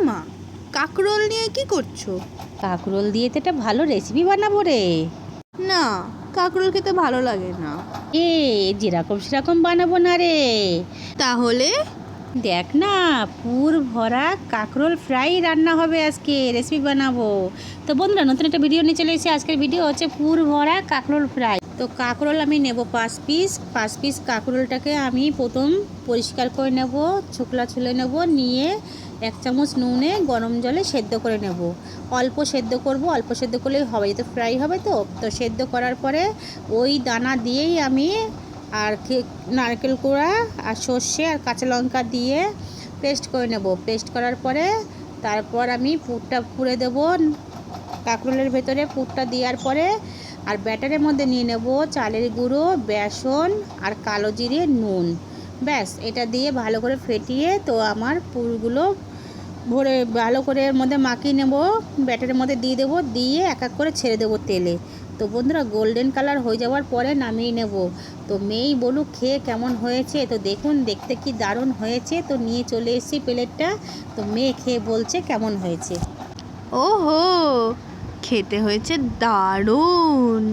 মা, কাকরোল নিয়ে কি করছো? কাঁকরোল দিয়ে তো একটা ভালো রেসিপি বানাবো রে। না, কাকরোল খেতে ভালো লাগে না। এ যেরকম সেরকম বানাবো না রে। তাহলে? দেখ না, পুর ভরা কাঁকরোল ফ্রাই রান্না হবে, আজকে রেসিপি বানাবো। তো বন্ধুরা, নতুন একটা ভিডিও নিয়ে চলে এসেছি। আজকের ভিডিও হচ্ছে পুর ভরা কাঁকরোল ফ্রাই। তো কাঁকরোল আমি নেব 5 পিস কাঁকরোলটাকে আমি প্রথম পরিষ্কার করে নেব, ছোকলা ছুলে নেব, নিয়ে 1 চামচ নুনে গরম জলে সেদ্ধ করে নেব। অল্প সেদ্ধ করব, অল্প সেদ্ধ করলেই হবে, যেহেতু ফ্রাই হবে। তো সেদ্ধ করার পরে ওই দানা দিয়েই আমি আর নারকেল কোড়া আর সর্ষে আর কাঁচা লঙ্কা দিয়ে পেস্ট করে নেব। পেস্ট করার পরে তারপর আমি পুরটা পুরে দেব কাঁকরোলের ভেতরে। পুরটা দেওয়ার পরে আর ব্যাটারের মধ্যে নিয়ে নেব চালের গুঁড়ো, বেসন আর কালো জিরে, নুন। ব্যাস, এটা দিয়ে ভালো করে ফেটিয়ে তো আমার পুরগুলো ভরে ভালো করে এর মধ্যে মাখিয়ে নেব, ব্যাটারের মধ্যে দিয়ে দেবো, দিয়ে এক এক করে ছেড়ে দেবো তেলে। তো বন্ধুরা, গোল্ডেন কালার হয়ে যাওয়ার পরে নামিয়ে নেব। তো মেয়েই বলুক খেয়ে কেমন হয়েছে। তো দেখুন, দেখতে কি দারুণ হয়েছে। তো নিয়ে চলে এসেছি প্লেটটা। তো মেয়ে খেয়ে বলছে কেমন হয়েছে। ওহো, খেতে হয়েছে দারুণ।